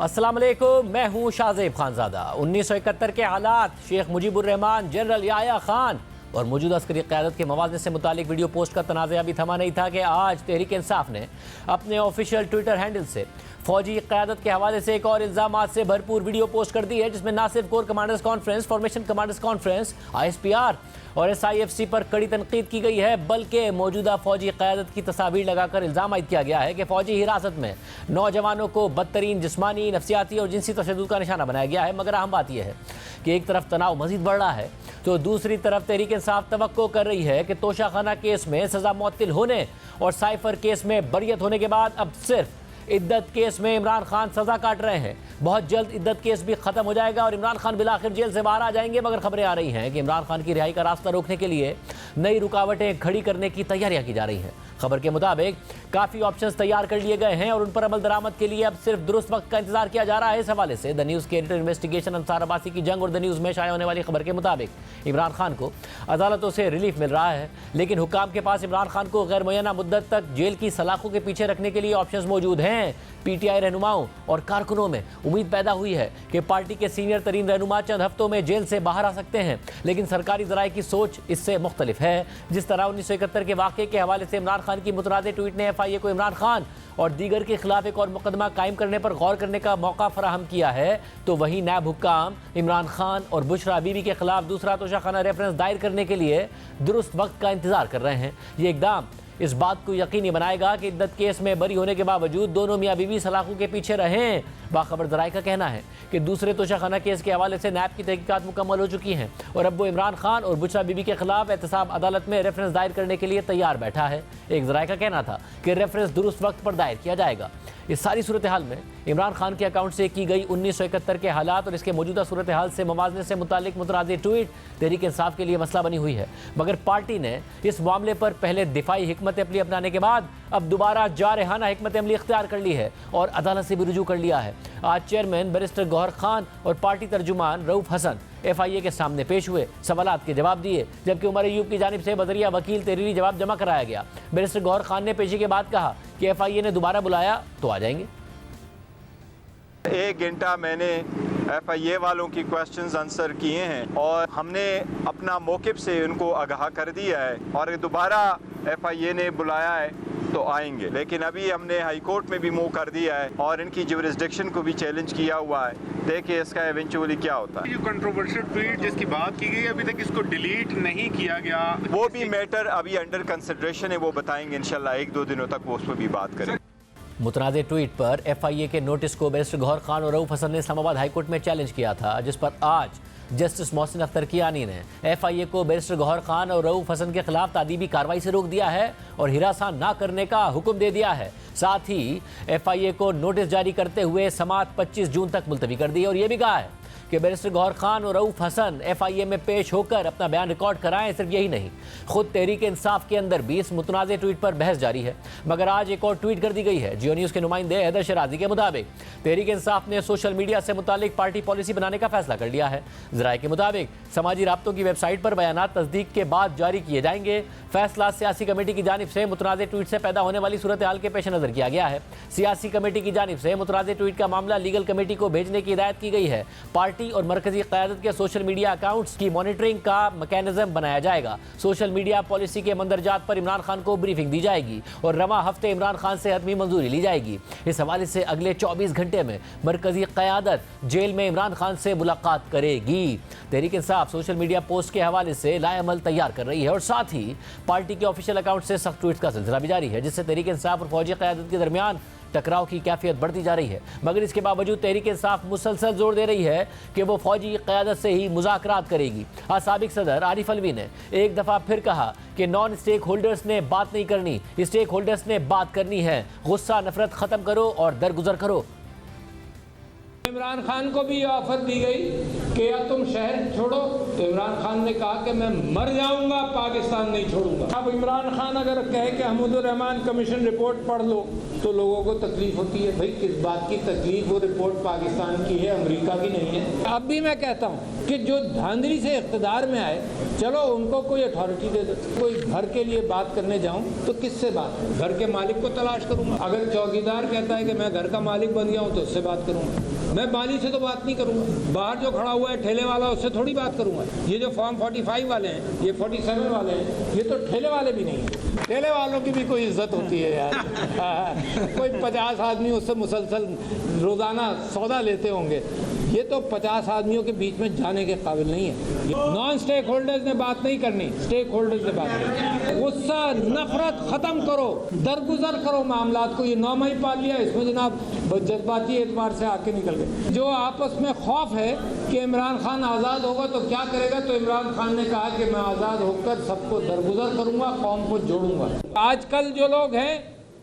अस्सलाम वालेकुम, मैं हूँ शाहजेब खानजादा। 1971 के हालात, शेख मुजीबुर रहमान, जनरल याह्या खान और मौजूदा अस्करी क़यादत के मवाज़ने से मुतालिक वीडियो पोस्ट का तनाज़ा अभी थमा नहीं था कि आज तहरीक इंसाफ ने अपने ऑफिशियल ट्विटर हैंडल से फौजी क़यादत के हवाले से एक और इल्ज़ामात से भरपूर वीडियो पोस्ट कर दी है, जिसमें ना सिर्फ core commanders conference, formation commanders conference, ISPR और SIFC पर कड़ी तनकीद की गई है, बल्कि मौजूदा फौजी क़यादत की तस्वीर लगाकर इल्ज़ाम आयद किया गया है कि फौजी हिरासत में नौजवानों को बदतरीन जिस्मानी, नफसियाती और जिनसी तशद्दुद का निशाना बनाया गया है। मगर अहम बात यह है कि एक तरफ तनाव मजीद बढ़ रहा है तो दूसरी तरफ तहरीक इंसाफ तवक्को कर रही है कि तोशाखाना केस में सज़ा मुअत्तल होने और साइफर केस में बरियत होने के बाद अब सिर्फ इद्दत केस में इमरान खान सज़ा काट रहे हैं। बहुत जल्द इद्दत केस भी ख़त्म हो जाएगा और इमरान खान बिलाखिर जेल से बाहर आ जाएंगे। मगर खबरें आ रही हैं कि इमरान खान की रिहाई का रास्ता रोकने के लिए नई रुकावटें खड़ी करने की तैयारियां की जा रही हैं। खबर के मुताबिक काफ़ी ऑप्शंस तैयार कर लिए गए हैं और उन पर अमल दरामद के लिए अब सिर्फ दुरुस्त वक्त का इंतजार किया जा रहा है। इस हवाले से द न्यूज़ के एडिटर इन्वेस्टिगेशन अंसार अब्बासी की जंग और द न्यूज़ में शाया होने वाली खबर के मुताबिक इमरान खान को अदालतों से रिलीफ मिल रहा है, लेकिन हुक्काम के पास इमरान खान को गैर मुय्यना मुद्दत तक जेल की सलाखों के पीछे रखने के लिए ऑप्शंस मौजूद हैं। PTI रहनुमाओं और कारकुनों में उम्मीद पैदा हुई है कि पार्टी के सीनियर तरीन रहनुमा चंद हफ्तों में जेल से बाहर आ सकते हैं, लेकिन सरकारी ज़राए की सोच इससे मुख्तलिफ है। जिस तरह 1971 के वाक़े के हवाले से इमरान खान की मुतनाज़ ट्वीट ने FIA को इमरान खान और दीगर के खिलाफ एक और मुकदमा कायम करने पर गौर करने का मौका फराहम किया है, तो वहीं नायब हुक्काम इमरान खान और बुशरा बीबी के खिलाफ दूसरा तोशाखाना रेफरेंस दायर करने के लिए दुरुस्त वक्त का इंतजार कर रहे हैं। ये इकदाम इस बात को यकीनी बनाएगा कि इद्दत केस में बरी होने के बावजूद दोनों मियाँ बीवी सलाखों के पीछे रहें। बाखबर ज़राए का कहना है कि दूसरे तोशाखाना केस के हवाले से नैब की तहकीकात मुकम्मल हो चुकी हैं और अब वो इमरान खान और बुशरा बीबी के खिलाफ एहतसाब अदालत में रेफरेंस दायर करने के लिए तैयार बैठा है। एक ज़राए का कहना था कि रेफरेंस दुरुस्त वक्त पर दायर किया जाएगा। इस सारी सूरत हाल में इमरान खान के अकाउंट से की गई 1971 के हालात और इसके मौजूदा सूरत हाल से मवाज़ने से मुतालिक मुतनाज़ ट्वीट तहरीक इंसाफ के लिए मसला बनी हुई है। मगर पार्टी ने इस मामले पर पहले दिफाई हिकमत अमली अपनाने के बाद अब दोबारा जारहाना हिकमत अमली इख्तियार कर ली है और अदालत से भी रुजू कर लिया है। आज चेयरमैन बैरिस्टर गौहर खान और पार्टी तर्जुमान रऊफ हसन FIA के सामने पेश हुए, सवालात के जवाब दिए, जबकि उमर अयूब की जानिब से बजरिया वकील तहरीरी जवाब जमा कराया गया। बैरिस्टर गौहर खान ने पेशी के बाद कहा कि FIA ने दोबारा बुलाया तो आ जाएंगे। 1 घंटा मैंने FIA वालों की क्वेश्चंस आंसर किए हैं और हमने अपना मौक़िफ़ से उनको आगाह कर दिया है और दोबारा FIA ने बुलाया है तो आएंगे। लेकिन अभी हमने हाई कोर्ट में भी मूव कर दिया है और इनकी जुरिस्डिक्शन को भी चैलेंज किया हुआ है। देखिए इसका एवेंचुअली क्या होता है। जो कंट्रोवर्शियल ट्वीट जिसकी बात की गई अभी तक इसको डिलीट नहीं किया गया, वो भी मैटर अभी अंडर कंसिडरेशन है, वो बताएंगे इंशाल्लाह 1-2 दिनों तक वो उस पर भी बात करेंगे। मुतनाज़ ट्वीट पर FIA के नोटिस को बैरिस्टर गौहर खान और रऊफ हसन ने इस्लामाबाद हाईकोर्ट में चैलेंज किया था, जिस पर आज जस्टिस मोहसिन अख्तर कियानी ने FIA को बैरिस्टर गौहर खान और रऊफ हसन के खिलाफ तादीबी कार्रवाई से रोक दिया है और हिरासा न करने का हुक्म दे दिया है। साथ ही FIA को नोटिस जारी करते हुए समाअत 25 जून तक मुलतवी कर दी और यह भी कहा है कि बैरिस्टर गौहर खान और रऊफ हसन FIA में पेश होकर अपना बयान रिकॉर्ड कराएं। सिर्फ यही नहीं, खुद तहरीक इंसाफ के अंदर भी इस मुतनाज़ ट्वीट पर बहस जारी है। मगर आज एक और ट्वीट कर दी गई है। जियो न्यूज़ के नुमाइंदे हैदर शराजी के मुताबिक तहरीक इंसाफ ने सोशल मीडिया से मुतालिक पार्टी पॉलिसी बनाने का फैसला कर लिया है। ज़राए के मुताबिक समाजी राब्तों की वेबसाइट पर बयानात तस्दीक के बाद जारी किए जाएंगे। फैसला सियासी कमेटी की जानिब से मुतनाज़ ट्वीट से पैदा होने वाली सूरत हाल के पेश नज़र किया गया है। सियासी कमेटी की जानिब से मुतनाज़ ट्वीट का मामला लीगल कमेटी को भेजने की हिदायत की गई है। पार्टी और मरकजी क़यादत के सोशल मीडिया अकाउंट्स की मॉनिटरिंग का मैकेनिज्म बनाया जाएगा। सोशल मीडिया पॉलिसी के मंदरजात पर इमरान खान को ब्रीफिंग दी जाएगी और रवा हफ्ते इमरान खान से हतमी मंजूरी ली जाएगी। इस हवाले से अगले 24 घंटे में मरकजी क़यादत जेल में इमरान खान से मुलाकात करेगी। Tehreek Insaf social media post के हवाले से लाएअमल तैयार कर रही है और साथ ही पार्टी के ऑफिशियल अकाउंट से सख्त ट्वीट्स का सिलसिला भी जारी है, जिससे तहरीक इंसाफ और फौजी क़यादत के दरमियान टकराव की कैफियत बढ़ती जा रही है। मगर इसके बावजूद तहरीक इंसाफ मुसलसल जोर दे रही है कि वो फौजी क़यादत से ही मुज़ाकरात करेगी। आज साबिक सदर आरिफ अलवी ने एक दफ़ा फिर कहा कि नॉन स्टेक होल्डर्स ने बात नहीं करनी, स्टेक होल्डर्स ने बात करनी है। गुस्सा नफरत ख़त्म करो और दरगुजर करो। इमरान खान को भी ये ऑफर दी गई कि कि या तुम शहर छोड़ो, तो इमरान खान ने कहा कि मैं मर जाऊंगा, पाकिस्तान नहीं छोड़ूंगा। अब इमरान खान अगर कहे कि हमीदुर रहमान कमीशन रिपोर्ट पढ़ लो तो लोगों को तकलीफ होती है। भाई किस बात की तकलीफ? वो रिपोर्ट पाकिस्तान की है, अमेरिका की नहीं है। अब भी मैं कहता हूँ कि जो धांधली से इख्तिदार में आए, चलो उनको कोई अथॉरिटी दे दो। कोई घर के लिए बात करने जाऊं तो किससे बात? घर के मालिक को तलाश करूंगा। अगर चौकीदार कहता है कि मैं घर का मालिक बन गया हूं तो उससे बात करूंगा। मैं माली से तो बात नहीं करूंगा। बाहर जो खड़ा हुआ है ठेले वाला, उससे थोड़ी बात करूंगा। ये जो फॉर्म 45 वाले हैं, ये 47 वाले हैं, ये तो ठेले वाले भी नहीं है। ठेले वालों की भी कोई इज्जत होती है यार। कोई 50 आदमी उससे मुसलसल रोजाना सौदा लेते होंगे। ये तो 50 आदमियों के बीच में जाने के काबिल नहीं है। नॉन स्टेक होल्डर्स ने बात नहीं करनी, स्टेक होल्डर्स ने बात करनी। गुस्सा नफरत खत्म करो, दरगुजर करो मामलात को। ये 9 मई पाल लिया, इसमें जनाब जज्बाती एतबार से आके निकल गए। जो आपस में खौफ है कि इमरान खान आज़ाद होगा तो क्या करेगा, तो इमरान खान ने कहा कि मैं आज़ाद होकर सबको दरगुजर करूँगा, कौम को जोड़ूंगा। आजकल जो लोग हैं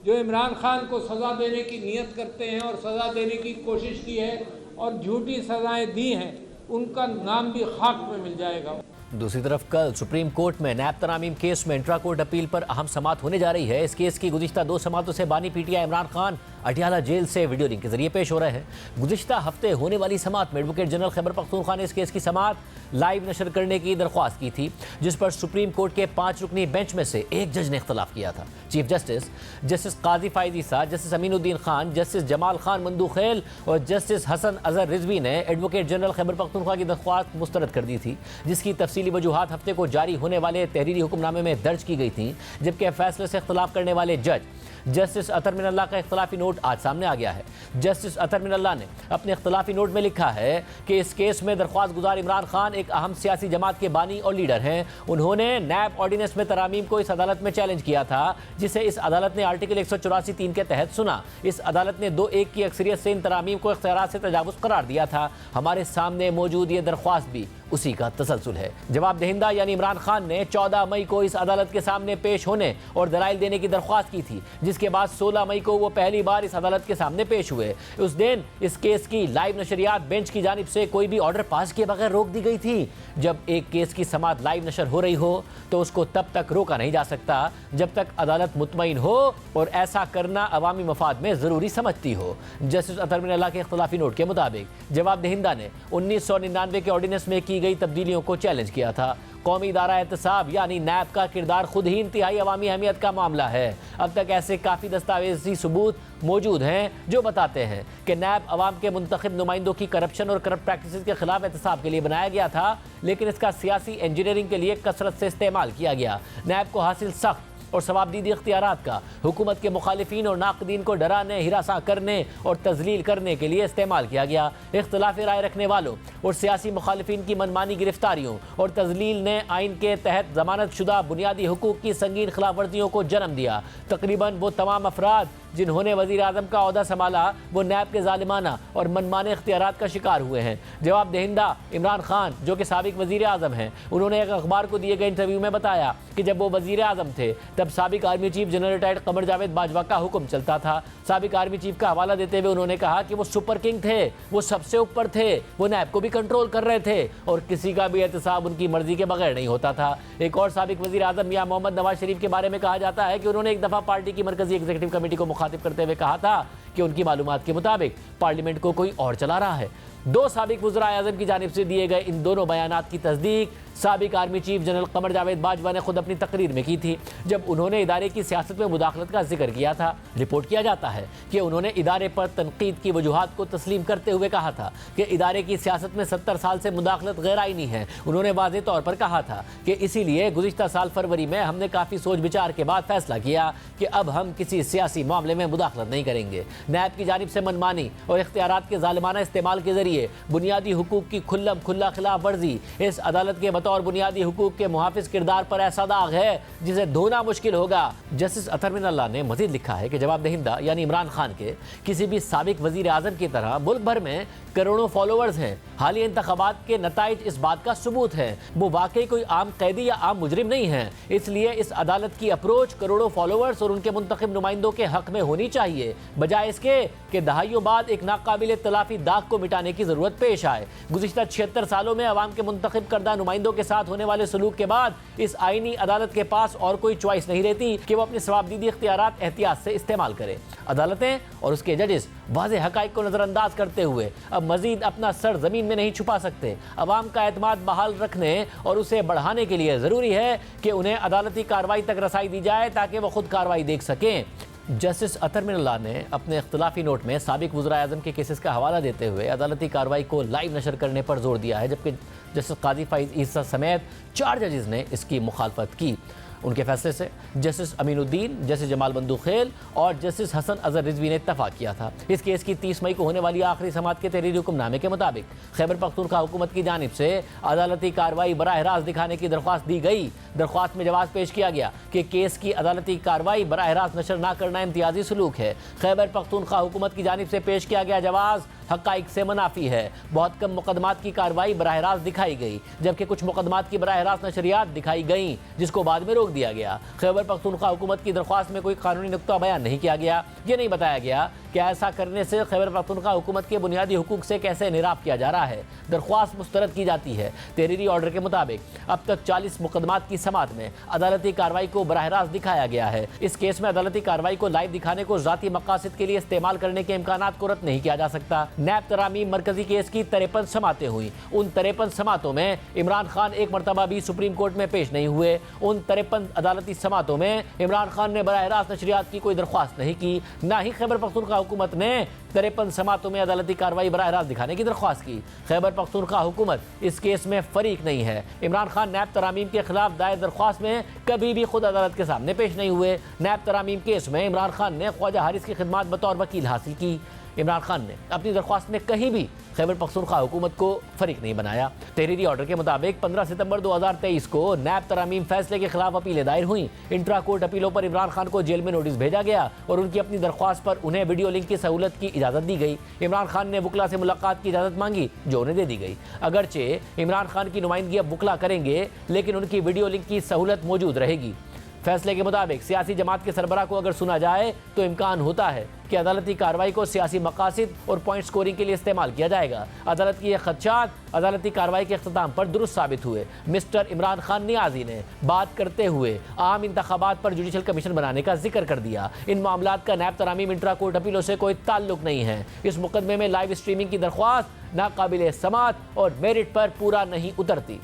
जो इमरान खान को सज़ा देने की नीयत करते हैं और सज़ा देने की कोशिश की है और झूठी सजाएं दी हैं, उनका नाम भी खाक में मिल जाएगा। दूसरी तरफ कल सुप्रीम कोर्ट में नैब तरामीम केस में इंट्रा कोर्ट अपील पर अहम समाअत होने जा रही है। इस केस की गुज़िश्ता 2 समाअतों से बानी पीटीआई इमरान खान अटियाला जेल से वीडियो लिंक के जरिए पेश हो रहे हैं। गुज़िश्ता हफ्ते होने वाली समाअत में एडवोकेट जनरल खैबर पख्तूनख्वा ने इस केस की समाअत लाइव नशर करने की दरख्वास्त की थी, जिस पर सुप्रीम कोर्ट के 5 रुकनी बेंच में से एक जज ने इख्तलाफ किया था। चीफ जस्टिस काजी फायद ईसा, जस्टिस अमीनुद्दीन खान, जस्टिस जमाल खान मंदूखेल और जस्टिस हसन अजहर रिजवी ने एडवोकेट जनरल खैबर पख्तूनख्वा की दरख्वास्त मुस्तरद कर दी थी, जिसकी तफसीली वजूहात हफ्ते को जारी होने वाले तहरीरी हुक्मनामे में दर्ज की गई थी। जबकि फैसले से इख्तलाफ करने वाले जज जस्टिस अतर मिनल्लाह का इख्तलाफी नोट आज सामने आ गया है। जस्टिस अतर मिनल्लाह ने अपने इख्तलाफी नोट में लिखा है कि इस केस में दरख्वास्त गुजार इमरान खान एक अहम सियासी जमात के बानी और लीडर हैं। उन्होंने नैब ऑर्डिनेंस में तरामीम को इस अदालत में चैलेंज किया था, जिसे इस अदालत ने आर्टिकल 184(3) के तहत सुना। इस अदालत ने 2-1 की अक्सरियत से इन तरामीम को इख्तियारात से तजावुज़ करार दिया था। हमारे सामने मौजूद ये दरख्वास्त भी उसी का तसलसल है। जवाब दहिंदा यानी इमरान खान ने 14 मई को इस अदालत के सामने पेश होने और दलाइल देने की दरख्वास्त की थी, जिसके बाद 16 मई को वो पहली बार इस अदालत के सामने पेश हुए। उस दिन इस केस की लाइव नशरियात बेंच की जानिब से कोई भी ऑर्डर पास किए बगैर रोक दी गई थी। जब एक केस की समाअत लाइव नशर हो रही हो तो उसको तब तक रोका नहीं जा सकता जब तक अदालत मुतमईन हो और ऐसा करना अवामी मफाद में ज़रूरी समझती हो। जस्टिस अतर मिनल्लाह के इख्तलाफी नोट के मुताबिक जवाब दहिंदा ने 1999 के ऑर्डिनेंस में की गई तब्दीलियों को चैलेंज किया था। कौमी इदारा एहतसाब यानी नैब का किरदार खुद ही इंतहाई अवामी अहमियत का मामला है। अब तक ऐसे काफ़ी दस्तावेजी सबूत मौजूद हैं जो बताते हैं कि नैब अवाम के मुंतखब नुमाइंदों की करप्शन और करप्ट प्रैक्टिसेस के खिलाफ एहतसाब के लिए बनाया गया था, लेकिन इसका सियासी इंजीनियरिंग के लिए कसरत से इस्तेमाल किया गया। नैब को हासिल सख्त और सवाबदीदी इख्तियारात का हुकूमत के मुखालिफिन और नाकदीन को डराने, हिरासा करने और तजलील करने के लिए इस्तेमाल किया गया। इख्तिलाफी राय रखने वालों और सियासी मुखालिफिन की मनमानी गिरफ्तारियों और तजलील ने आइन के तहत जमानत शुदा बुनियादी हुकूक की संगीन खिलाफ वर्जियों को जन्म दिया। तकरीबन वो तमाम अफराद जिन्होंने वज़ीर आज़म का ओहदा संभाला वो नैब के ज़ालिमाना और मनमाने इख्तियारात का शिकार हुए हैं। जवाब दहिंदा इमरान खान जो कि साबिक वज़ीर आज़म हैं, उन्होंने एक अखबार को दिए गए इंटरव्यू में बताया कि जब वो वज़ीर आज़म थे तब साबिक army chief general retired Qamar Javed Bajwa का हुक्म चलता था। साबिक आर्मी चीफ का हवाला देते हुए उन्होंने कहा कि वो सुपर किंग थे, वो सबसे ऊपर थे, वो नैब को भी कंट्रोल कर रहे थे और किसी का भी एहतसाब उनकी मर्जी के बगैर नहीं होता था। एक और साबिक वज़ीर आज़म मियां मोहम्मद नवाज शरीफ के बारे में कहा जाता है कि उन्होंने एक दफ़ा पार्टी की मरकजी एग्जीक्यूटिव कमेटी को मुखातिब करते हुए कहा था कि उनकी मालूमात के मुताबिक पार्लियामेंट को कोई और चला रहा है। 2 साबिक वज़ीर आज़म की जानिब से दिए गए इन दोनों बयानात की तस्दीक साबिक army chief general Qamar Javed Bajwa ने खुद अपनी तकरीर में की थी, जब उन्होंने इदारे की सियासत में मुदाखलत का जिक्र किया था। रिपोर्ट किया जाता है कि उन्होंने इदारे पर तनकीद की वजूहात को तस्लीम करते हुए कहा था कि इदारे की सियासत में 70 साल से मुदाखलत गैर आईनी है। उन्होंने वाज़ेह तौर पर कहा था कि इसीलिए गुज़िश्ता साल फरवरी में हमने काफ़ी सोच विचार के बाद फैसला किया कि अब हम किसी सियासी मामले में मुदाखलत नहीं करेंगे। नैब की जानिब से मनमानी और इख्तियारात के ज़ालिमाना इस्तेमाल के जरिए बुनियादी हुकूक की खुल्लम खुल्ला खिलाफ वर्जी इस अदालत के बतौर बुनियादी हुकूक के मुहाफिज किरदार पर ऐसा दाग है जिसे धोना मुश्किल होगा। जस्टिस अतर मिनल्लाह ने मजीद लिखा है कि जवाब दहिंदा यानी इमरान खान के किसी भी साबिक वजीर आजम की तरह मुल्क भर में करोड़ों फॉलोअर्स हैं। हालिया इंतखाबात के नताइज इस बात का सबूत है। वो वाकई कोई आम कैदी या आम मुजरिम नहीं है। इसलिए इस अदालत की अप्रोच करोड़ों फॉलोअर्स और उनके मुंतखब नुमाइंदों के हक में होनी चाहिए, बजाय बायस के कि दहाइयों बाद एक नाकाबिल तलाफी दाग को मिटाने की जरूरत पेश आए। गुज़िश्ता 76 सालों में अवाम के मुंतखब करदा नुमाइंदों के साथ होने वाले सलूक के बाद इस आईनी अदालत के पास और कोई चॉइस नहीं रहती कि वो अपने सवाबदीदी इख्तियारात एहतियात से इस्तेमाल करे। अदालतें और उसके जजेस वाज़ेह हक़ाइक़ को नज़रअंदाज करते हुए अब मजीद अपना सर ज़मीन में नहीं छुपा सकते। अवाम का एतमाद बहाल रखने और उसे बढ़ाने के लिए ज़रूरी है कि उन्हें अदालती कार्रवाई तक रसाई दी जाए ताकि वह खुद कार्रवाई देख सकें। जस्टिस अतर मिनल्लाह ने अपने इख्तिलाफी नोट में साबिक वज़ीर आज़म के केसेस का हवाला देते हुए अदालती कार्रवाई को लाइव नशर करने पर जोर दिया है, जबकि जस्टिस काजी फ़ाइज़ ईसा समेत 4 जजेस ने इसकी मुखालफत की। उनके फैसले से जस्टिस अमीनुद्दीन, जस्टिस जमाल बंदूखेल और जस्टिस हसन अजहर रिजवी ने इत्तफाक किया था। इस केस की 30 मई को होने वाली आखिरी समाअत के तहरीरी हुक्मनामे के मुताबिक खैबर पख्तूनख्वा हुकूमत की जानिब से अदालती कार्रवाई बराह रास्त दिखाने की दरख्वास्त दी गई। दरख्वास्त में जवाब पेश किया गया कि केस की अदालती कार्रवाई बराह रास्त नशर न करना इम्तियाजी सलूक है। खैबर पख्तूनख्वा हुकूमत की जानिब से पेश किया गया जवाब हक़ाइक़ से मुनाफी है। बहुत कम मुकदमात की कार्रवाई बराह रास्त दिखाई गई, जबकि कुछ मुकदमात की बराह रास्त नशरियात दिखाई गई, जिसको बाद में रोक दिया गया। खैबर पख्तूनख्वा हुकूमत की दरख्वास्त में कोई कानूनी नुक्ता बयान नहीं किया गया। ये नहीं बताया गया कि ऐसा करने से खैबर पख्तूनख्वा हुकूमत के बुनियादी हुकूक से कैसे निराफ किया जा रहा है। दरख्वास्त मुस्तरद की जाती है। तहरीरी ऑर्डर के मुताबिक अब तक 40 मुकदमात की समाअत में अदालती कार्रवाई को बराह रास्त दिखाया गया है। इस केस में अदालती कार्रवाई को लाइव दिखाने को ज़ाती मकासद के लिए इस्तेमाल करने के इम्कानात को रद्द नहीं किया जा सकता। नैब तरामीम मरकजी केस की 53 समातें हुई। उन 53 समातों में इमरान खान एक मरतबा भी सुप्रीम कोर्ट में पेश नहीं हुए। उन 53 अदालती समातों में इमरान खान ने बराह रास्त नशरियात की कोई दरख्वास्त नहीं की, ना ही खैबर पख्तूनख्वा हुकूमत ने 53 समातों में अदालती कार्रवाई बराह रास्त दिखाने की दरख्वास्त की। खैबर पख्तूनख्वा हुकूमत इस केस में फरीक नहीं है। इमरान खान नैब तरामीम के खिलाफ दायर दरख्वास्त में कभी भी खुद अदालत के सामने पेश नहीं हुए। नैब तरामीम केस में इमरान खान ने ख्वाजा हारिस की खिदमत बतौर वकील हासिल की। इमरान खान ने अपनी दरख्वास्त में कहीं भी खैबर पख्तूनख्वा हुकूमत को फरीक नहीं बनाया। तहरीरी ऑर्डर के मुताबिक 15 सितंबर 2023 को नैब तरामीम फैसले के खिलाफ अपीलें दायर हुई। इंट्रा कोर्ट अपीलों पर इमरान खान को जेल में नोटिस भेजा गया और उनकी अपनी दरख्वास्त पर उन्हें वीडियो लिंक की सहूलत की इजाज़त दी गई। इमरान खान ने वकला से मुलाकात की इजाज़त मांगी, जो उन्हें दे दी गई। अगरचे इमरान खान की नुमाइंदगी अब वकला करेंगे, लेकिन उनकी वीडियो लिंक की सहूलत मौजूद रहेगी। फैसले के मुताबिक सियासी जमात के सरबराह को अगर सुना जाए तो इम्कान होता है कि अदालती कार्रवाई को सियासी मकासद और पॉइंट स्कोरिंग के लिए इस्तेमाल किया जाएगा। अदालत की ये खदशात अदालती कार्रवाई के अख्ताम पर दुरुस्त साबित हुए। मिस्टर इमरान खान नियाजी ने बात करते हुए आम इंतखाबात पर जुडिशल कमीशन बनाने का जिक्र कर दिया। इन मामलात का नैब तरामीम इंट्रा कोर्ट अपीलों से कोई ताल्लुक नहीं है। इस मुकदमे में लाइव स्ट्रीमिंग की दरख्वास्त नाकाबिल समात और मेरिट पर पूरा नहीं उतरती।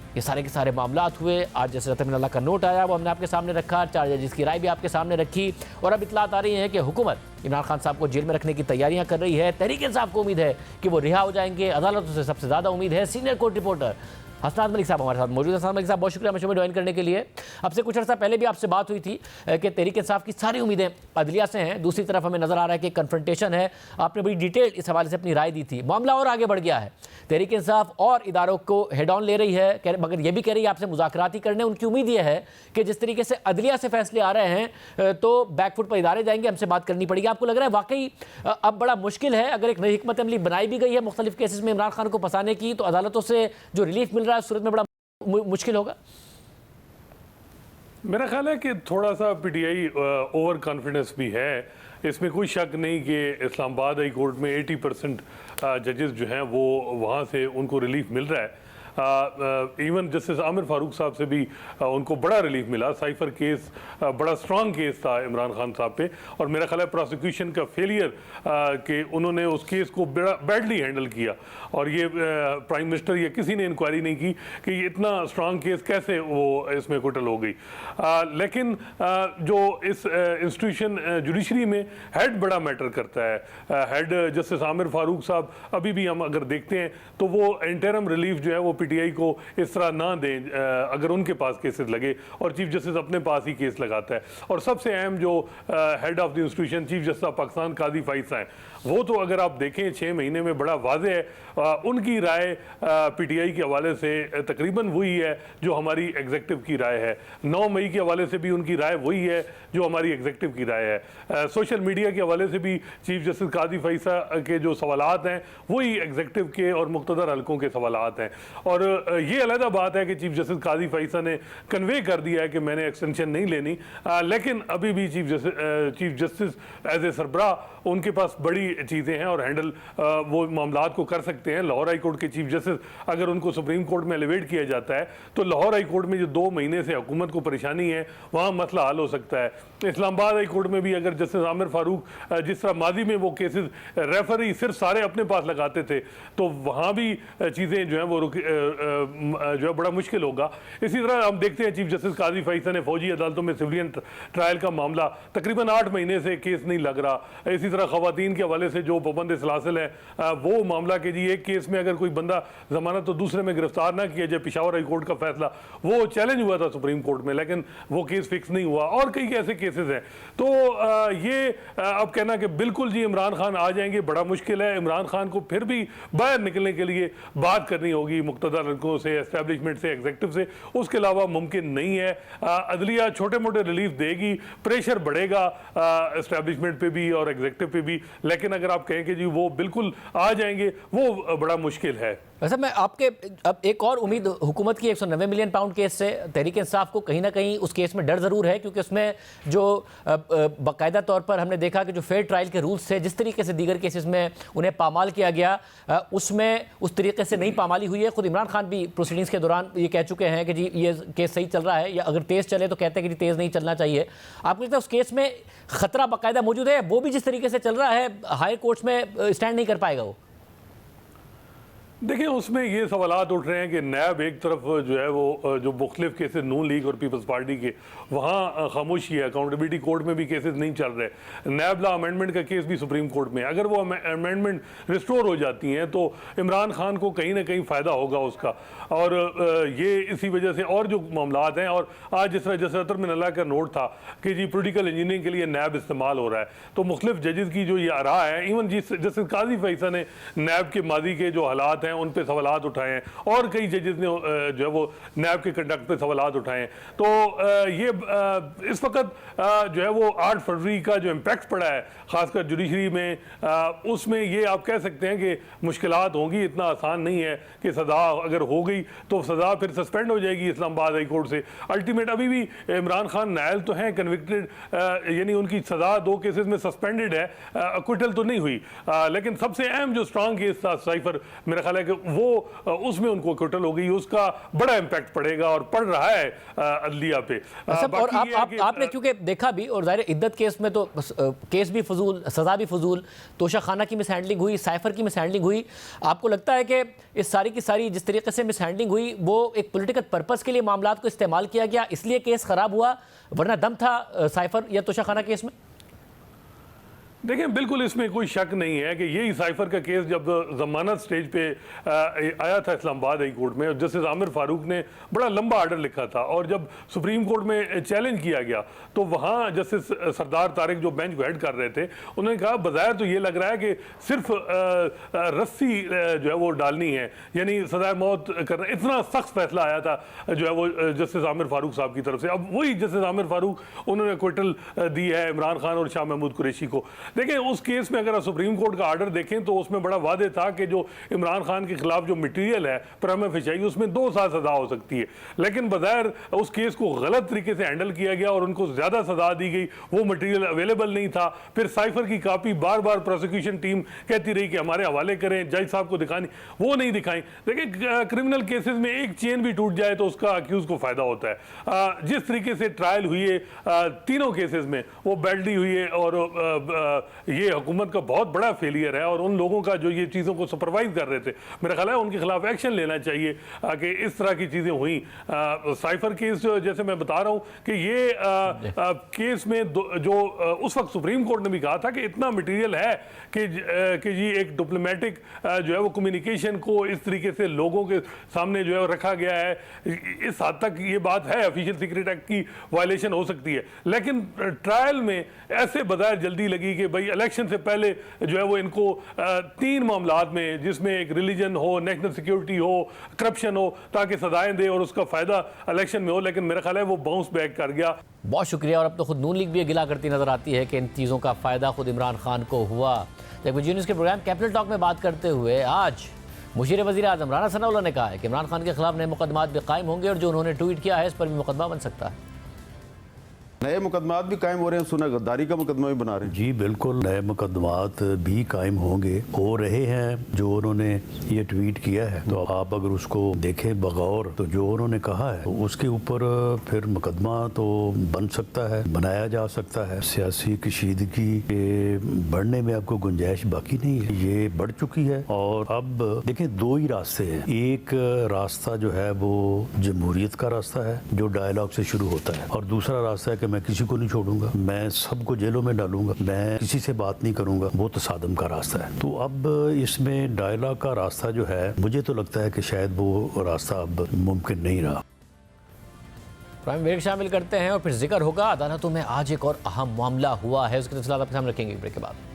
ये सारे के सारे मामलात हुए। आज जैसे अतर मिनल्लाह का नोट आया वो हमने आपके सामने रखा, 4 जजेस की राय भी आपके सामने रखी, और अब इतलात आ रही है कि हुकूमत इमरान खान साहब को जेल में रखने की तैयारियां कर रही है। तहरीक इंसाफ को उम्मीद है कि वो रिहा हो जाएंगे। अदालतों से सबसे ज़्यादा उम्मीद है सीनियर कोर्ट रिपोर्टर हसनात मलिक साहब हमारे साथ मौजूद है। हसनात मलिक साहब, बहुत शुक्रिया हमें ज्वाइन करने के लिए। अब से कुछ अर्सा पहले भी आपसे बात हुई थी कि तहरीक इंसाफ की सारी उम्मीदें अदलिया से हैं। दूसरी तरफ हमें नजर आ रहा है कि कन्फ्रंटेशन है। आपने बड़ी डिटेल इस हवाले से अपनी राय दी थी। मामला और आगे बढ़ गया है। तहरीक इंसाफ और इदारों को हेड ऑन ले रही है, मगर यह भी कह रही है आपसे मुज़ाकरात ही करने। उनकी उम्मीद यह है कि जिस तरीके से अदलिया से फैसले आ रहे हैं तो बैकफुट पर इदारे जाएंगे, हमसे बात करनी पड़ेगी। आपको लग रहा है वाकई अब बड़ा मुश्किल है, अगर एक नई हिकमत अमली बनाई भी गई है मुख्तलिफ केसेस में इमरान खान को फंसाने की, तो अदालतों से जो रिलीफ मिल रहा है सूरत में बड़ा मुश्किल होगा? मेरा ख्याल है कि थोड़ा सा पीटीआई ओवर कॉन्फिडेंस भी है। इसमें कोई शक नहीं कि इस्लामाबाद हाई कोर्ट में 80% जजेस जो हैं वो वहाँ से उनको रिलीफ मिल रहा है। इवन जस्टिस आमिर फारूक साहब से भी उनको बड़ा रिलीफ मिला। साइफर केस बड़ा स्ट्रांग केस था इमरान खान साहब पे, और मेरा ख्याल है प्रोसिक्यूशन का फेलियर कि उन्होंने उस केस को बड़ा बैडली हैंडल किया, और ये प्राइम मिनिस्टर या किसी ने इंक्वायरी नहीं की कि इतना स्ट्रांग केस कैसे वो इसमें कुटल हो गई। लेकिन जो इस इंस्टीट्यूशन जुडिशरी में हेड बड़ा मैटर करता है। हेड जस्टिस आमिर फारूक साहब अभी भी हम अगर देखते हैं तो वो इंटरम रिलीफ जो है वो पीटीआई को इस तरह ना दें अगर उनके पास केसेस लगे, और चीफ जस्टिस अपने पास ही केस लगाता है। और सबसे अहम जो head of the institution chief justice of Pakistan Qazi Faez साहब हैं, वो तो अगर आप देखें 6 महीने में बड़ा वाज़ेह है उनकी राय पीटीआई के हवाले से तकरीबन वही है जो हमारी एग्जीक्यूटिव की राय है। 9 मई के हवाले से भी उनकी राय वही है जो हमारी एग्जीक्यूटिव की राय है। सोशल मीडिया के हवाले से भी चीफ जस्टिस काजी फाइज साहब के जो सवालात हैं वही एग्जीक्यूटिव के और मुख्तदर हलकों के सवालात हैं। और और ये अलहदा बात है कि चीफ जस्टिस काजी फैसल ने कन्वे कर दिया है कि मैंने एक्सटेंशन नहीं लेनी, लेकिन अभी भी चीफ जस्टिस एज ए सरबराह उनके पास बड़ी चीज़ें हैं और हैंडल वो मामलात को कर सकते हैं। लाहौर हाई कोर्ट के चीफ जस्टिस अगर उनको सुप्रीम कोर्ट में एलिवेट किया जाता है तो लाहौर हाई कोर्ट में जो 2 महीने से हुकूमत को परेशानी है वहाँ मसला हल हो सकता है। इस्लामाबाद हाई कोर्ट में भी अगर जस्टिस आमिर फारूक जिस तरह माजी में वो केसेस रेफरी सिर्फ सारे अपने पास लगाते थे तो वहाँ भी चीज़ें जो हैं वो जो है बड़ा मुश्किल होगा। इसी तरह हम देखते हैं चीफ जस्टिस काजी फैसल ने फौजी अदालतों में सिविलियन ट्रायल का मामला तकरीबन 8 महीने से केस नहीं लग रहा। इसी तरह खवातीन के हवाले से जो पाबंद सलासिल है वो मामला के जी एक केस में अगर कोई बंदा जमानत तो दूसरे में गिरफ्तार ना किया जाए, पेशावर हाई कोर्ट का फैसला वो चैलेंज हुआ था सुप्रीम कोर्ट में लेकिन वो केस फिक्स नहीं हुआ और कई ऐसे केसेस हैं। तो ये अब कहना कि बिल्कुल जी इमरान खान आ जाएंगे बड़ा मुश्किल है। इमरान खान को फिर भी बाहर निकलने के लिए बात करनी होगी मुक़्तदर रंगों से, एस्टेब्लिशमेंट से, एग्जीक्यूटिव से, उसके अलावा मुमकिन नहीं है। अदलिया छोटे मोटे रिलीफ देगी, प्रेशर बढ़ेगा एस्टेब्लिशमेंट पे भी और एग्जीक्यूटिव पे भी, लेकिन अगर आप कहें कि जी वो बिल्कुल आ जाएंगे वो बड़ा मुश्किल है। वैसे मैं आपके अब एक और उम्मीद हुकूमत की 190 मिलियन पाउंड केस से तहरीक इंसाफ को कहीं ना कहीं उस केस में डर ज़रूर है, क्योंकि उसमें जो बाकायदा तौर पर हमने देखा कि जो फेयर ट्रायल के रूल्स थे, जिस तरीके से दीगर केसेस में उन्हें पामाल किया गया, उसमें उस तरीके से नहीं पामाली हुई है। खुद इमरान खान भी प्रोसीडिंग्स के दौरान ये कह चुके हैं कि जी ये केस सही चल रहा है, या अगर तेज़ चले तो कहते हैं कि जी तेज़ नहीं चलना चाहिए। आपको लगता है उस केस में ख़तरा बाकायदा मौजूद है, वो भी जिस तरीके से चल रहा है हायर कोर्ट्स में स्टैंड नहीं कर पाएगा वो? देखिए उसमें ये सवालात उठ रहे हैं कि नैब एक तरफ जो है वो जो मुख्तलिफ केसेस नून लीग और पीपल्स पार्टी के वहाँ खामोशी है, अकाउंटेबिलिटी कोर्ट में भी केसेस नहीं चल रहे, नैब ला अमेंडमेंट का केस भी सुप्रीम कोर्ट में, अगर वो अमेंडमेंट रिस्टोर हो जाती हैं तो इमरान खान को कहीं ना कहीं फ़ायदा होगा उसका। और ये इसी वजह से और जो मामलात हैं, और आज जिस तरह जसरतर मिनल्ला का नोट था कि जी पोलिटिकल इंजीनियरिंग के लिए नैब इस्तेमाल हो रहा है, तो मुख्तलिफ जजेस की जो ये आरा है, इवन जस्टिस काजी फैसल ने नैब के माजी के जो हालात हैं उन पे सवालात उठाए हैं और कई जजेस ने जो है वो नैब के कंडक्ट पे सवालात उठाए हैं। तो ये इस वक्त जो है वो 8 फरवरी का जो इम्पैक्ट पड़ा है खासकर जुडिशरी में, उसमें ये आप कह सकते हैं कि मुश्किलात होंगी। इतना आसान नहीं है कि सज़ा अगर हो गई तो सज़ा फिर सस्पेंड हो जाएगी इस्लामाबाद हाई कोर्ट से। अल्टीमेट अभी भी इमरान खान नायल तो हैं, कन्विक्टेड, यानी उनकी सज़ा 2 केसेस में सस्पेंडेड है, अक्विटल तो नहीं हुई, लेकिन सबसे अहम जो स्ट्रांग केस था साइफर, मेरा ख्याल है कि वो उसमें उनको अक्विटल हो गई, उसका बड़ा इम्पैक्ट पड़ेगा और पड़ रहा है अदलिया पे। और आपने क्योंकि देखा भी, और ज़ाहिर इद्दत केस में तो केस भी फजूल, सज़ा भी फजूल, तोशा खाना की मिस हैंडलिंग हुई, साइफर की मिस हैंडलिंग हुई। आपको लगता है कि इस सारी की सारी जिस तरीके से मिस हैंडलिंग हुई वो एक पॉलिटिकल पर्पस के लिए मामलात को इस्तेमाल किया गया, इसलिए केस ख़राब हुआ, वरना दम था साइफर या तोशा खाना केस में? देखिए बिल्कुल इसमें कोई शक नहीं है कि यही साइफर का केस जब जमानत स्टेज पे आया था इस्लामाबाद हाई कोर्ट में, जस्टिस आमिर फारूक ने बड़ा लंबा आर्डर लिखा था, और जब सुप्रीम कोर्ट में चैलेंज किया गया तो वहाँ जस्टिस सरदार तारिक जो बेंच को हेड कर रहे थे, उन्होंने कहा बज़ाहिर तो ये लग रहा है कि सिर्फ रस्सी जो है वो डालनी है, यानी सज़ाए मौत करना, इतना सख्त फैसला आया था जो है वो जस्टिस आमिर फारूक साहब की तरफ से। अब वही जस्टिस आमिर फारूक उन्होंने क्विटल दी है इमरान खान और शाह महमूद कुरैशी को। देखिए उस केस में अगर आप सुप्रीम कोर्ट का आर्डर देखें तो उसमें बड़ा वादे था कि जो इमरान खान के खिलाफ जो मटेरियल है प्रमा फेशाई, उसमें 2 साल सजा हो सकती है, लेकिन बज़ाहिर उस केस को गलत तरीके से हैंडल किया गया और उनको ज़्यादा सजा दी गई, वो मटेरियल अवेलेबल नहीं था। फिर साइफर की कापी बार बार प्रोसिक्यूशन टीम कहती रही कि हमारे हवाले करें, जज साहब को दिखानी, वो नहीं दिखाई। देखिए क्रिमिनल केसेस में एक चेन भी टूट जाए तो उसका अक्यूज को फायदा होता है। जिस तरीके से ट्रायल हुई है तीनों केसेस में वो बैडली हुई है, और ये हुकूमत का बहुत बड़ा फेलियर है, और उन लोगों का जो ये चीज़ों को सुपरवाइज कर रहे थे, मेरा ख्याल है उनके खिलाफ एक्शन लेना चाहिए कि इस तरह की चीज़ें हुई। साइफर केस जैसे मैं बता रहा हूँ कि ये केस में जो उस वक्त सुप्रीम कोर्ट ने भी कहा था कि इतना मटेरियल है कि जी एक डिप्लोमेटिक जो है वो कम्युनिकेशन को इस तरीके से लोगों के सामने जो है रखा गया है, इस हद तक ये बात है ऑफिशियल सीक्रेट एक्ट की वायलेशन हो सकती है। लेकिन ट्रायल में ऐसे बजाय जल्दी लगी कि भाई इलेक्शन से पहले जो है वो इनको 3 मामलात में, जिसमें एक रिलीजन हो, नेशनल सिक्योरिटी हो, करप्शन हो, ताकि सजाएं दे और उसका फायदा इलेक्शन में हो, लेकिन मेरा ख्याल है वो बाउंस बैक कर गया। बहुत शुक्रिया। और अब तो खुद नून लीग भी गिला करती नजर आती है कि इन चीज़ों का फ़ायदा खुद इमरान खान को हुआ। टेलीविजन न्यूज़ के प्रोग्राम कैपिटल टॉक में बात करते हुए आज मुशीर वज़ीर आज़म राना सनाउल्लाह ने कहा है कि इमरान खान के खिलाफ नए मुकदमात भी कायम होंगे और जो उन्होंने ट्वीट किया है इस पर भी मुकदमा बन सकता है। नए मुकदमात भी कायम हो रहे हैं, सुना गद्दारी का मुकदमा भी बना रहे हैं। जी बिल्कुल, नए मुकदमात भी कायम होंगे, हो रहे हैं। जो उन्होंने ये ट्वीट किया है तो आप अगर उसको देखें बगौर तो जो उन्होंने कहा है तो उसके ऊपर फिर मुकदमा तो बन सकता है, बनाया जा सकता है। सियासी कशीदगी के बढ़ने में आपको गुंजाइश बाकी नहीं है, ये बढ़ चुकी है। और अब देखें दो ही रास्ते हैं, एक रास्ता जो है वो जमहूरियत का रास्ता है जो डायलॉग से शुरू होता है, और दूसरा रास्ता है कि मैं किसी को नहीं छोड़ूंगा, मैं सबको जेलों में डालूंगा, मैं किसी से बात नहीं करूंगा, वो तसादम का रास्ता है। तो अब इसमें डायलॉग का रास्ता जो है मुझे तो लगता है कि शायद वो रास्ता अब मुमकिन नहीं रहा। प्राइम ब्रेक शामिल करते हैं और फिर जिक्र होगा अदालतों में आज एक और अहम मामला हुआ है, उसके तफसीलात आपके सामने रखेंगे ब्रेक के बाद।